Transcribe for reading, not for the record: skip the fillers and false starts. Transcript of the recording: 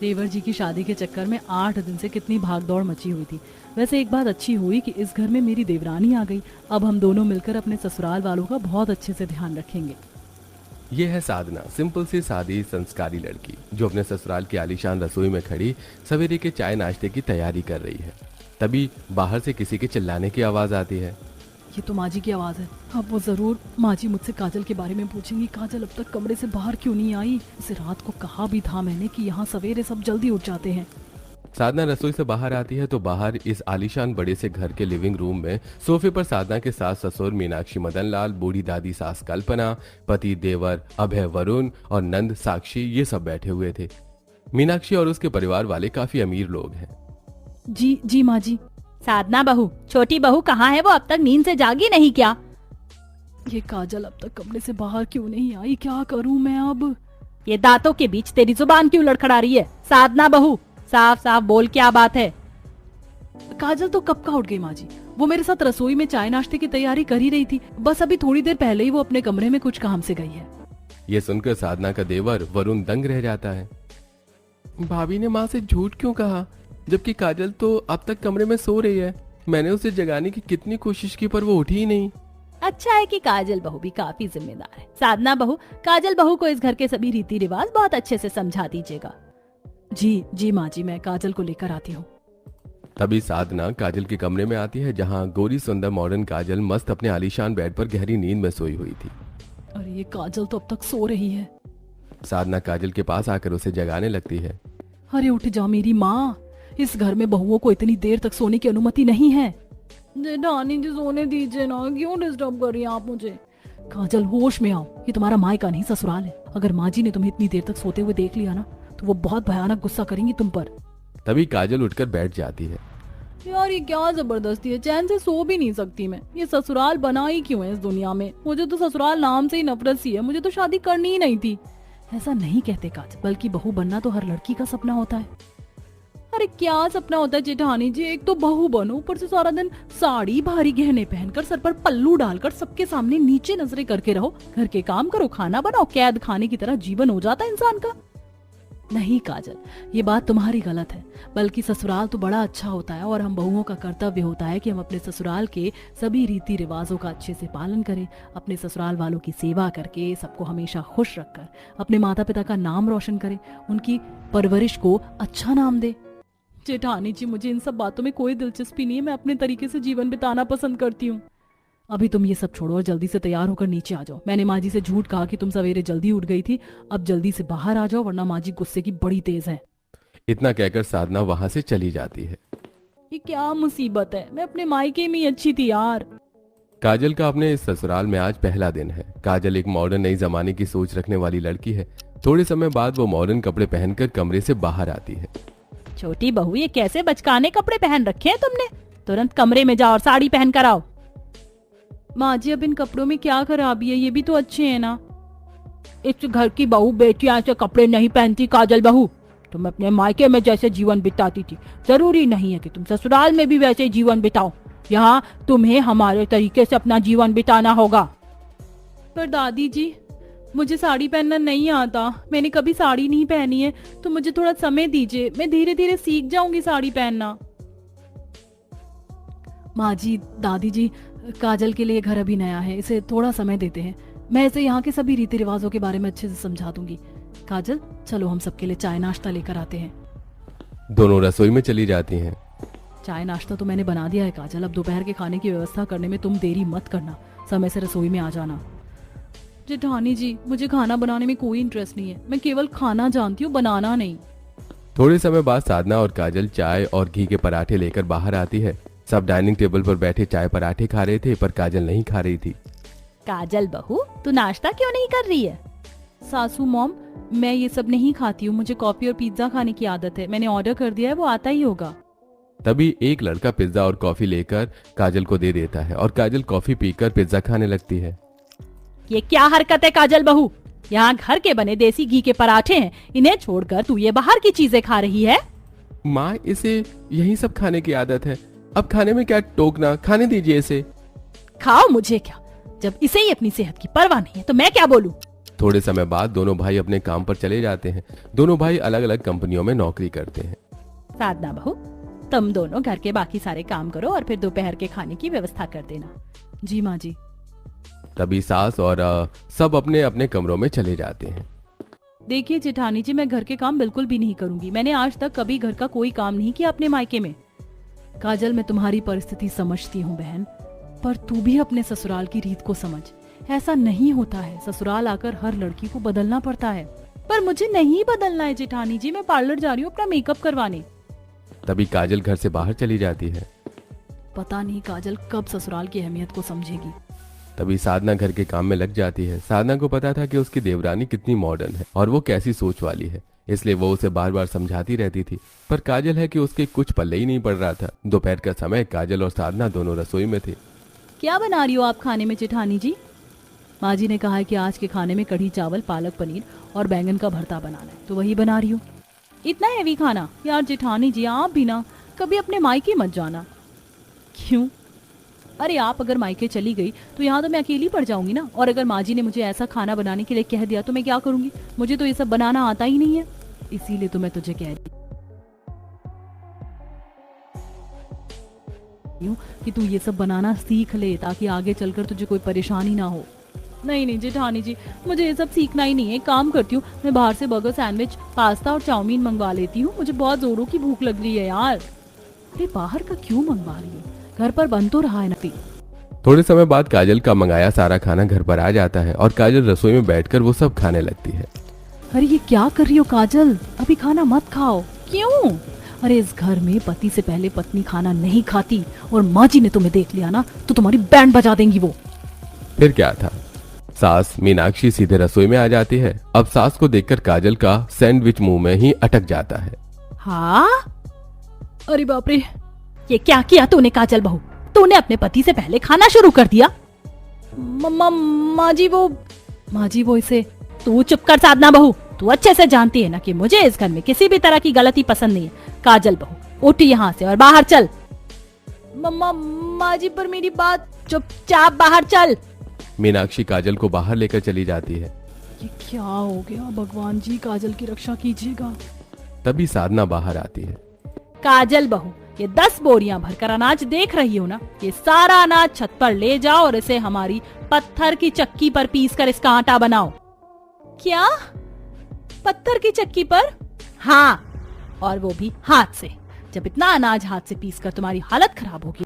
देवर जी की शादी के चक्कर में 8 दिन से कितनी भागदौड़ मची हुई थी। वैसे एक बात अच्छी हुई कि इस घर में मेरी देवरानी आ गई। अब हम दोनों मिलकर अपने ससुराल वालों का बहुत अच्छे से ध्यान रखेंगे। ये है साधना, सिंपल सी सादी संस्कारी लड़की जो अपने ससुराल की आलीशान रसोई में खड़ी सवेरे के चाय नाश्ते की तैयारी कर रही है। तभी बाहर से किसी के चिल्लाने की आवाज आती है। ये तो माँ जी की आवाज़ है। अब वो ज़रूर माँ जी मुझसे काजल के बारे में पूछेंगी। काजल अब तक कमरे से बाहर क्यों नहीं आई? उसे रात को कहा भी था मैंने कि यहाँ सवेरे सब जल्दी उठ जाते हैं। साधना रसोई से बाहर आती है तो बाहर इस आलीशान बड़े से घर के लिविंग रूम में सोफे पर साधना के सास ससुर मीनाक्षी मदनलाल, बूढ़ी दादी सास कल्पना, पति देवर अभय वरुण और नंद साक्षी ये सब बैठे हुए थे। मीनाक्षी और उसके परिवार वाले काफी अमीर लोग हैं। जी जी माँ जी। साधना बहू, छोटी बहू कहाँ है? वो अब तक नींद से जागी नहीं क्या? ये काजल अब तक कमरे से बाहर क्यों नहीं आई? क्या करूं मैं अब? ये दांतों के बीच तेरी जुबान क्यों लड़खड़ा रही है? साधना बहू, साफ साफ बोल, क्या बात है? काजल तो कब का उठ गई माँ जी। वो मेरे साथ रसोई में चाय नाश्ते की तैयारी कर ही रही थी। बस अभी थोड़ी देर पहले ही वो अपने कमरे में कुछ काम से गई है। ये सुनकर साधना का देवर वरुण दंग रह जाता है। भाभी ने माँ से झूठ क्यों कहा, जबकि काजल तो अब तक कमरे में सो रही है। मैंने उसे जगाने की कितनी कोशिश की पर वो उठी ही नहीं। अच्छा है कि काजल बहू भी काफी जिम्मेदार है। साधना बहू, काजल बहू को इस घर के सभी रीति रिवाज बहुत अच्छे से समझा दीजिएगा। जी जी माँ जी, मैं काजल को लेकर आती हूँ। तभी साधना काजल के कमरे में आती है जहाँ गोरी सुंदर मॉडर्न काजल मस्त अपने आलीशान बेड पर गहरी नींद में सोई हुई थी। अरे ये काजल तो अब तक सो रही है। साधना काजल के पास आकर उसे जगाने लगती है। अरे उठ जा मेरी माँ, इस घर में बहुओं को इतनी देर तक सोने की अनुमति नहीं है। जेठानी जी सोने दीजिए ना, क्यों डिस्टर्ब कर रही हैं आप मुझे? काजल होश में आओ, ये तुम्हारा मायका नहीं ससुराल है। अगर माँ जी ने तुम्हें इतनी देर तक सोते हुए देख लिया ना तो वो बहुत भयानक गुस्सा करेंगी तुम पर। तभी काजल उठकर बैठ जाती है। यार ये क्या जबरदस्ती है, चैन से सो भी नहीं सकती मैं। ये ससुराल बना ही क्यों है इस दुनिया में? मुझे तो ससुराल नाम से ही नफरत सी है। मुझे तो शादी करनी ही नहीं थी। ऐसा नहीं कहते काजल, बल्कि बहू बनना तो हर लड़की का सपना होता है। अरे क्या सपना होता है जेठानी जी? एक तो बहू बनो, ऊपर से सारा दिन साड़ी भारी गहने पहनकर सर पर पल्लू डालकर सबके सामने नीचे नजरें करके रहो। घर के काम करो, खाना बनाओ, कैद खाने की तरह जीवन हो जाता है इंसान का। नहीं काजल, ये बात तुम्हारी गलत है। बल्कि ससुराल तो बड़ा अच्छा होता है और हम बहुओं का कर्तव्य होता है कि हम अपने ससुराल के सभी रीति रिवाजों का अच्छे से पालन करें। अपने ससुराल वालों की सेवा करके, सबको हमेशा खुश रखकर अपने माता पिता का नाम रोशन करें, उनकी परवरिश को अच्छा नाम दे। जेठानी जी मुझे इन सब बातों में कोई दिलचस्पी नहीं है। मैं अपने तरीके से जीवन बिताना पसंद करती हूँ। अभी तुम ये सब छोड़ो और जल्दी से तैयार होकर नीचे आ जाओ। मैंने माँ जी से झूठ कहा कि तुम सवेरे जल्दी उठ गई थी। अब जल्दी से बाहर आ जाओ वरना माँ जी गुस्से की बड़ी तेज है। इतना कहकर साधना वहां से चली जाती है। ये क्या मुसीबत है, मैं अपने मायके में ही अच्छी थी यार। काजल का अपने इस ससुराल में आज पहला दिन है। काजल एक मॉडर्न नई जमाने की सोच रखने वाली लड़की है। थोड़े समय बाद वो मॉडर्न कपड़े पहनकर कमरे से बाहर आती है। छोटी बहू, ये कैसे बचकाने कपड़े पहन रखे हैं तुमने? तुरंत कमरे में जाओ और साड़ी पहन कर आओ। माँ जी अब इन कपड़ों में क्या खराबी है? ये भी तो अच्छे हैं ना। इस घर की बहू बेटियां ऐसे कपड़े नहीं पहनती काजल बहू। तुम अपने मायके में जैसे जीवन बिताती थी, जरूरी नहीं है कि तुम ससुराल में भी वैसे जीवन बिताओ। यहाँ तुम्हें हमारे तरीके से अपना जीवन बिताना होगा। पर दादी जी, मुझे साड़ी पहनना नहीं आता। मैंने कभी साड़ी नहीं पहनी है, तो मुझे थोड़ा समय दीजिए। मैं धीरे धीरे सीख जाऊंगी साड़ी पहनना। माँ जी, दादी जी, काजल के लिए घर अभी नया है, इसे थोड़ा समय देते हैं। मैं इसे यहाँ के सभी रीति रिवाजों के बारे में अच्छे से समझा दूंगी। काजल चलो हम सबके लिए चाय नाश्ता लेकर आते हैं। दोनों रसोई में चली जाती हैं। चाय नाश्ता तो मैंने बना दिया है काजल। अब दोपहर के खाने की व्यवस्था करने में तुम देरी मत करना। समय से रसोई में आ जाना। जेठानी जी मुझे खाना बनाने में कोई इंटरेस्ट नहीं है। मैं केवल खाना जानती हूँ, बनाना नहीं। थोड़े समय बाद साधना और काजल चाय और घी के पराठे लेकर बाहर आती है। सब डाइनिंग टेबल पर बैठे चाय पराठे खा रहे थे पर काजल नहीं खा रही थी। काजल बहू, तू नाश्ता क्यों नहीं कर रही है? सासू मॉम, मैं ये सब नहीं खाती हूँ। मुझे कॉफी और पिज्जा खाने की आदत है। मैंने ऑर्डर कर दिया है, वो आता ही होगा। तभी एक लड़का पिज्जा और कॉफी लेकर काजल को दे देता है और काजल कॉफी पीकर पिज्जा खाने लगती है। ये क्या हरकत है काजल बहू? यहाँ घर के बने देसी घी के पराठे हैं, इन्हें छोड़कर तू ये बाहर की चीजें खा रही है। माँ, इसे यही सब खाने की आदत है। अब खाने में क्या टोकना, खाने दीजिए इसे। खाओ, मुझे क्या। जब इसे ही अपनी सेहत की परवाह नहीं है तो मैं क्या बोलूं? थोड़े समय बाद दोनों भाई अपने काम पर चले जाते हैं। दोनों भाई अलग अलग कंपनियों में नौकरी करते हैं। साधना बहू, तुम दोनों घर के बाकी सारे काम करो और फिर दोपहर के खाने की व्यवस्था कर देना। जी माँ जी। तभी सास और सब अपने अपने कमरों में चले जाते हैं। देखिए जेठानी जी, मैं घर के काम बिल्कुल भी नहीं करूंगी। मैंने आज तक कभी घर का कोई काम नहीं किया अपने मायके में। काजल, मैं तुम्हारी परिस्थिति समझती हूँ बहन, पर तू भी अपने ससुराल की रीत को समझ। ऐसा नहीं होता है, ससुराल आकर हर लड़की को बदलना पड़ता है। पर मुझे नहीं बदलना है जेठानी जी, मैं पार्लर जा रही हूँ अपना मेकअप करवाने। तभी काजल घर से बाहर चली जाती है। पता नहीं काजल कब ससुराल की अहमियत को समझेगी। तभी साधना घर के काम में लग जाती है। साधना को पता था कि उसकी देवरानी कितनी मॉडर्न है और वो कैसी सोच वाली है, इसलिए वो उसे बार बार समझाती रहती थी। पर काजल है कि उसके कुछ पल्ले ही नहीं पड़ रहा था। दोपहर का समय, काजल और साधना दोनों रसोई में थे। क्या बना रही हो आप खाने में जेठानी जी? माँ जी ने कहा है कि आज के खाने में कढ़ी चावल, पालक पनीर और बैंगन का भरता बनाना है, तो वही बना रही हूँ। इतना हैवी खाना? यार जेठानी जी, आप भी ना कभी अपने मायके मत जाना। क्यों? अरे आप अगर मायके चली गई तो यहाँ तो मैं अकेली पड़ जाऊंगी ना। और अगर माँ जी ने मुझे ऐसा खाना बनाने के लिए कह दिया तो मैं क्या करूंगी? मुझे तो ये सब बनाना आता ही नहीं है, इसीलिए तो मैं तुझे कह रही हूँ कि तू ये सब बनाना सीख ले, ताकि आगे चलकर तुझे कोई परेशानी ना हो। नहीं नहीं जेठानी जी, मुझे ये सब सीखना ही नहीं है। काम करती हूँ, मैं बाहर से बर्गर, सैंडविच, पास्ता और चाउमीन मंगवा लेती हूँ। मुझे बहुत जोरों की भूख लग रही है यार। अरे बाहर का क्यों मंगवा रही है, घर पर बन तो रहा है ना। थोड़े समय बाद काजल का मंगाया सारा खाना घर पर आ जाता है और काजल रसोई में बैठकर वो सब खाने लगती है। अरे ये क्या कर रही हो काजल, अभी खाना मत खाओ। क्यों? अरे इस घर में पति से पहले पत्नी खाना नहीं खाती, और माँ जी ने तुम्हें देख लिया ना तो तुम्हारी बैंड बजा देंगी वो। फिर क्या था, सास मीनाक्षी सीधे रसोई में आ जाती है। अब सास को देखकर काजल का सैंडविच मुंह में ही अटक जाता है। हाँ? अरे बाप रे, ये क्या किया तूने काजल बहू? तूने अपने पति से पहले खाना शुरू कर दिया। माँ जी वो इसे। तू चुप कर साधना बहू, तू अच्छे से जानती है ना कि मुझे इस घर में किसी भी तरह की गलती पसंद नहीं है। काजल बहू उठ यहाँ से और बाहर चल। माँ जी पर मेरी बात, चुपचाप बाहर चल। मीनाक्षी काजल को बाहर लेकर चली जाती है। ये क्या हो गया? भगवान जी काजल की रक्षा कीजिएगा। तभी साधना बाहर आती है। काजल बहू, ये 10 बोरियां भरकर अनाज देख रही हो ना, ये सारा अनाज छत पर ले जाओ और इसे हमारी पत्थर की चक्की पर पीस कर इसका आटा बनाओ। क्या? पत्थर की चक्की पर? हाँ, और वो भी हाथ से। जब इतना अनाज हाथ से पीस कर तुम्हारी हालत खराब होगी